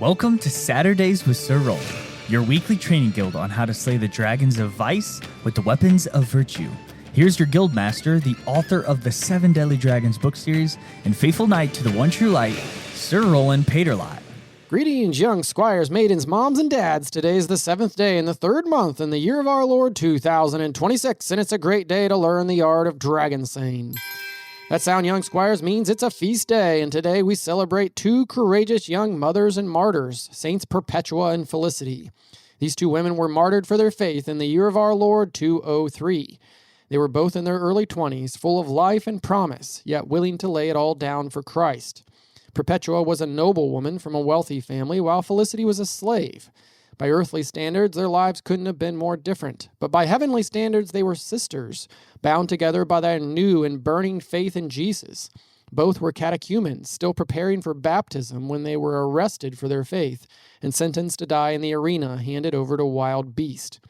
Welcome to Saturdays with Sir Rolland, your weekly training guild on how to slay the dragons of vice with the weapons of virtue. Here's your guild master, the author of the 7 Deadly Dragons book series, and faithful knight to the one true light, Sir Rolland Paterlot. Greetings, young squires, maidens, moms, and dads. Today is the 7th day in the 3rd month in the year of our Lord 2026, and it's a great day to learn the art of dragon slaying. That sound, young squires, means it's a feast day, and today we celebrate 2 courageous young mothers and martyrs, Saints Perpetua and Felicity. These 2 women were martyred for their faith in the year of our Lord 203. They were both in their early 20s, full of life and promise, yet willing to lay it all down for Christ. Perpetua was a noble woman from a wealthy family, while Felicity was a slave. By earthly standards, their lives couldn't have been more different, but by heavenly standards, they were sisters, bound together by their new and burning faith in Jesus. Both were catechumens, still preparing for baptism when they were arrested for their faith and sentenced to die in the arena, handed over to wild beasts.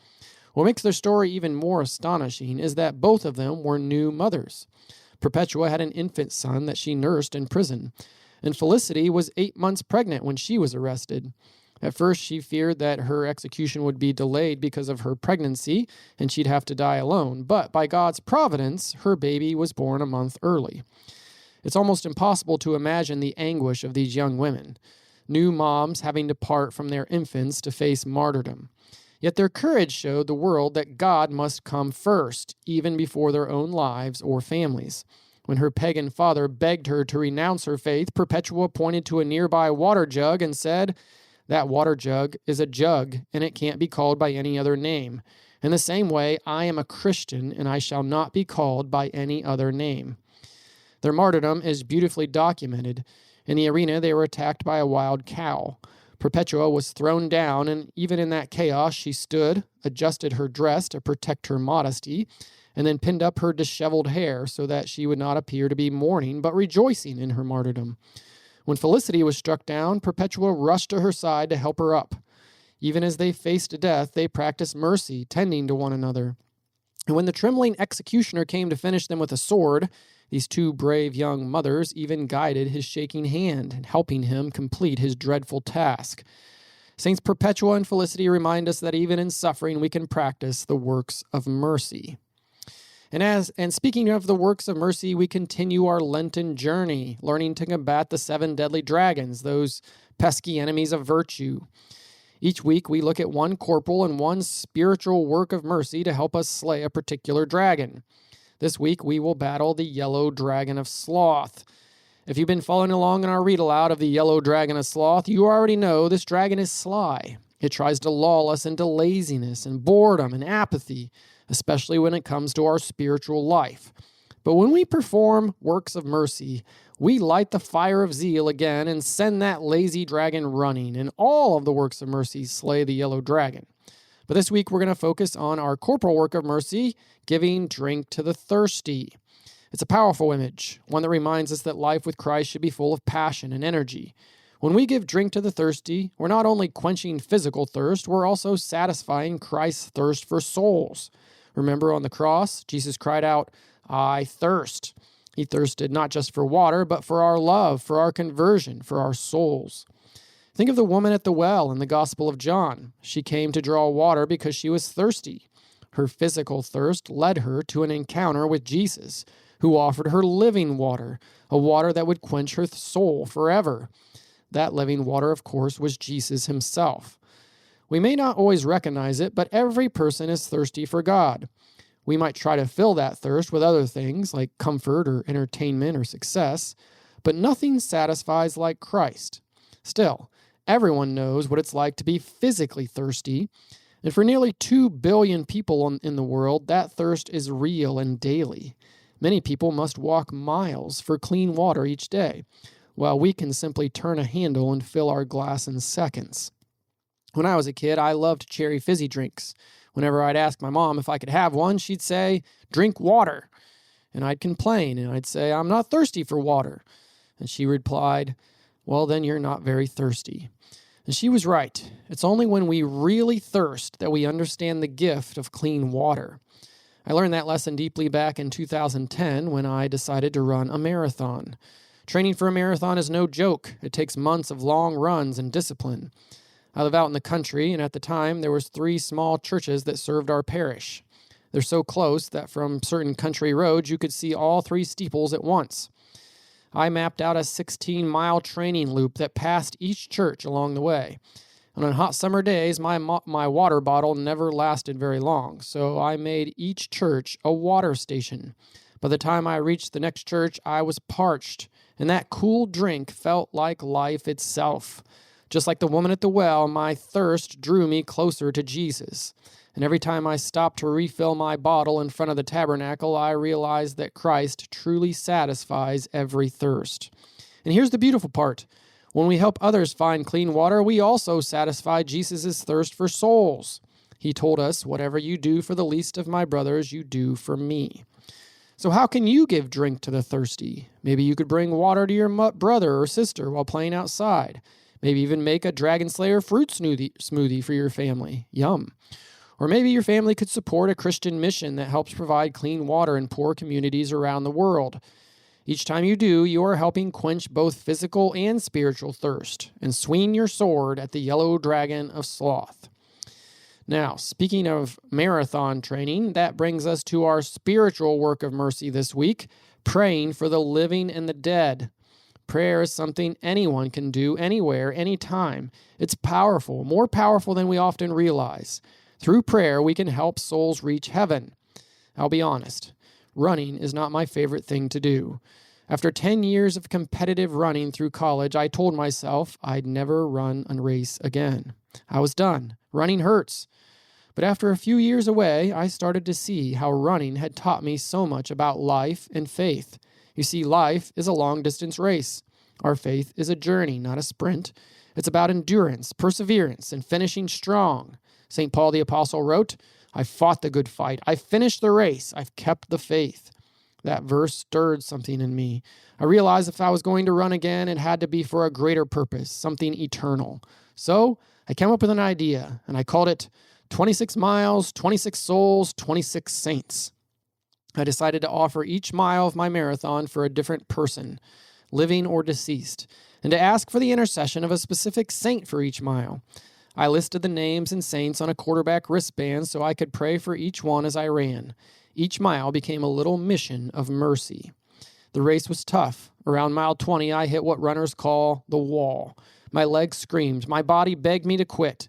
What makes their story even more astonishing is that both of them were new mothers. Perpetua had an infant son that she nursed in prison, and Felicity was 8 months pregnant when she was arrested. At first, she feared that her execution would be delayed because of her pregnancy, and she'd have to die alone. But by God's providence, her baby was born a month early. It's almost impossible to imagine the anguish of these young women, new moms having to part from their infants to face martyrdom. Yet their courage showed the world that God must come first, even before their own lives or families. When her pagan father begged her to renounce her faith, Perpetua pointed to a nearby water jug and said, "That water jug is a jug, and it can't be called by any other name. In the same way, I am a Christian, and I shall not be called by any other name." Their martyrdom is beautifully documented. In the arena, they were attacked by a wild cow. Perpetua was thrown down, and even in that chaos, she stood, adjusted her dress to protect her modesty, and then pinned up her disheveled hair so that she would not appear to be mourning, but rejoicing in her martyrdom. When Felicity was struck down, Perpetua rushed to her side to help her up. Even as they faced death, they practiced mercy, tending to one another. And when the trembling executioner came to finish them with a sword, these 2 brave young mothers even guided his shaking hand, helping him complete his dreadful task. Saints Perpetua and Felicity remind us that even in suffering, we can practice the works of mercy. And speaking of the works of mercy, we continue our Lenten journey, learning to combat the 7 deadly dragons, those pesky enemies of virtue. Each week, we look at one corporal and one spiritual work of mercy to help us slay a particular dragon. This week, we will battle the Yellow Dragon of Sloth. If you've been following along in our read-aloud of the Yellow Dragon of Sloth, you already know this dragon is sly. It tries to lull us into laziness and boredom and apathy, especially when it comes to our spiritual life. But when we perform works of mercy, we light the fire of zeal again and send that lazy dragon running, and all of the works of mercy slay the yellow dragon. But this week, we're going to focus on our corporal work of mercy, giving drink to the thirsty. It's a powerful image, one that reminds us that life with Christ should be full of passion and energy. When we give drink to the thirsty, we're not only quenching physical thirst, we're also satisfying Christ's thirst for souls. Remember on the cross, Jesus cried out, "I thirst." He thirsted not just for water, but for our love, for our conversion, for our souls. Think of the woman at the well in the Gospel of John. She came to draw water because she was thirsty. Her physical thirst led her to an encounter with Jesus, who offered her living water, a water that would quench her soul forever. That living water, of course, was Jesus himself. We may not always recognize it, but every person is thirsty for God. We might try to fill that thirst with other things like comfort or entertainment or success, but nothing satisfies like Christ. Still, everyone knows what it's like to be physically thirsty, and for nearly 2 billion people in the world, that thirst is real and daily. Many people must walk miles for clean water each day, while we can simply turn a handle and fill our glass in seconds. When I was a kid, I loved cherry fizzy drinks. Whenever I'd ask my mom if I could have one, she'd say, "Drink water." And I'd complain, and I'd say, "I'm not thirsty for water." And she replied, "Well, then you're not very thirsty." And she was right. It's only when we really thirst that we understand the gift of clean water. I learned that lesson deeply back in 2010 when I decided to run a marathon. Training for a marathon is no joke. It takes months of long runs and discipline. I live out in the country, and at the time, there was 3 small churches that served our parish. They're so close that from certain country roads, you could see all 3 steeples at once. I mapped out a 16-mile training loop that passed each church along the way. And on hot summer days, my water bottle never lasted very long, so I made each church a water station. By the time I reached the next church, I was parched, and that cool drink felt like life itself. Just like the woman at the well, my thirst drew me closer to Jesus. And every time I stopped to refill my bottle in front of the tabernacle, I realized that Christ truly satisfies every thirst. And here's the beautiful part. When we help others find clean water, we also satisfy Jesus' thirst for souls. He told us, "Whatever you do for the least of my brothers, you do for me." So how can you give drink to the thirsty? Maybe you could bring water to your brother or sister while playing outside. Maybe even make a Dragon Slayer fruit smoothie for your family. Yum. Or maybe your family could support a Christian mission that helps provide clean water in poor communities around the world. Each time you do, you are helping quench both physical and spiritual thirst and swing your sword at the Yellow Dragon of Sloth. Now, speaking of marathon training, that brings us to our spiritual work of mercy this week, praying for the living and the dead. Prayer is something anyone can do anywhere, anytime. It's powerful, more powerful than we often realize. Through prayer, we can help souls reach heaven. I'll be honest, running is not my favorite thing to do. After 10 years of competitive running through college, I told myself I'd never run a race again. I was done. Running hurts. But after a few years away, I started to see how running had taught me so much about life and faith. You see, life is a long-distance race. Our faith is a journey, not a sprint. It's about endurance, perseverance, and finishing strong. St. Paul the Apostle wrote, "I fought the good fight. I finished the race. I've kept the faith." That verse stirred something in me. I realized if I was going to run again, it had to be for a greater purpose, something eternal. So I came up with an idea, and I called it 26 miles, 26 souls, 26 saints. I decided to offer each mile of my marathon for a different person, living or deceased, and to ask for the intercession of a specific saint for each mile. I listed the names and saints on a quarterback wristband so I could pray for each one as I ran. Each mile became a little mission of mercy. The race was tough. Around mile 20, I hit what runners call the wall. My legs screamed. My body begged me to quit.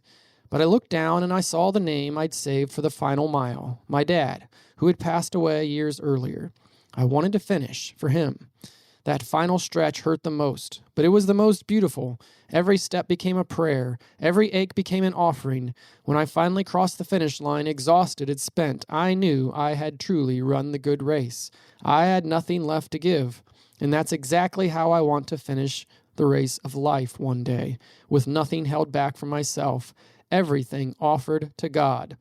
But I looked down and I saw the name I'd saved for the final mile, my dad, who had passed away years earlier. I wanted to finish for him. That final stretch hurt the most, but it was the most beautiful. Every step became a prayer. Every ache became an offering. When I finally crossed the finish line, exhausted and spent, I knew I had truly run the good race. I had nothing left to give. And that's exactly how I want to finish the race of life one day, with nothing held back from myself, everything offered to God.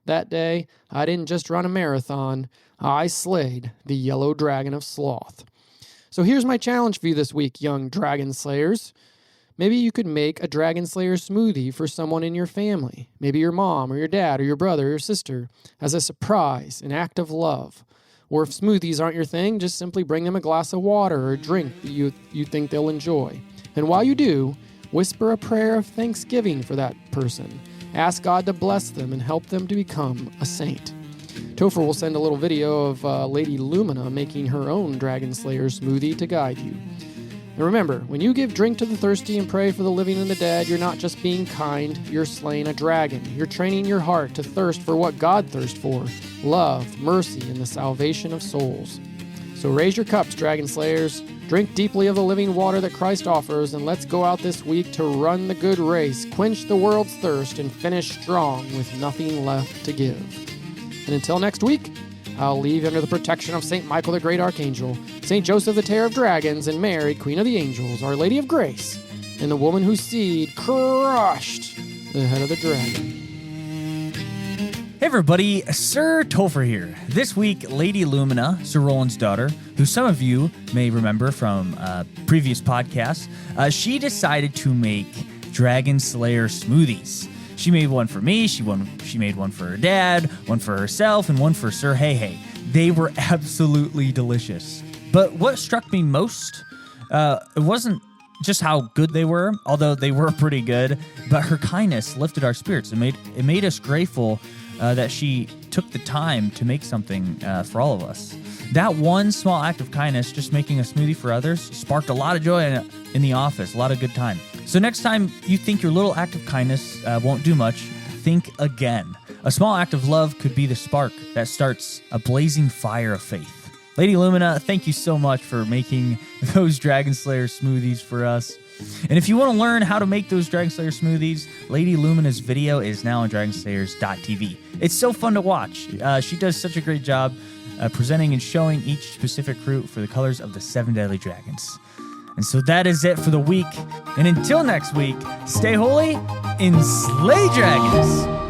That day, I didn't just run a marathon, I slayed the Yellow Dragon of Sloth. So here's my challenge for you this week, young dragon slayers. Maybe you could make a dragon slayer smoothie for someone in your family, maybe your mom or your dad or your brother or your sister, as a surprise, an act of love. Or if smoothies aren't your thing, just simply bring them a glass of water or a drink that you think they'll enjoy. And while you do, whisper a prayer of thanksgiving for that person. Ask God to bless them and help them to become a saint. Topher will send a little video of Lady Lumina making her own Dragon Slayer smoothie to guide you. And remember, when you give drink to the thirsty and pray for the living and the dead, you're not just being kind, you're slaying a dragon. You're training your heart to thirst for what God thirsts for, love, mercy, and the salvation of souls. So raise your cups, Dragon Slayers. Drink deeply of the living water that Christ offers, and let's go out this week to run the good race, quench the world's thirst, and finish strong with nothing left to give. And until next week, I'll leave you under the protection of St. Michael the Great Archangel, St. Joseph the Terror of Dragons, and Mary, Queen of the Angels, Our Lady of Grace, and the woman whose seed crushed the head of the dragon. Hey everybody, Sir Topher here. This week, Lady Lumina, Sir Rolland's daughter, who some of you may remember from previous podcasts, she decided to make Dragon Slayer smoothies. She made one for me, she made one for her dad, one for herself, and one for Sir Hey Hey. They were absolutely delicious. But what struck me most It wasn't just how good they were, although they were pretty good, but her kindness lifted our spirits. It made us grateful that she took the time to make something for all of us. That one small act of kindness, just making a smoothie for others, sparked a lot of joy in the office, a lot of good time. So next time you think your little act of kindness won't do much, think again. A small act of love could be the spark that starts a blazing fire of faith. Lady Lumina, thank you so much for making those Dragon Slayer smoothies for us. And if you want to learn how to make those Dragon Slayer smoothies, Lady Lumina's video is now on dragonslayers.tv. It's so fun to watch. She does such a great job presenting and showing each specific fruit for the colors of the 7 deadly dragons. And so that is it for the week. And until next week, stay holy and slay dragons!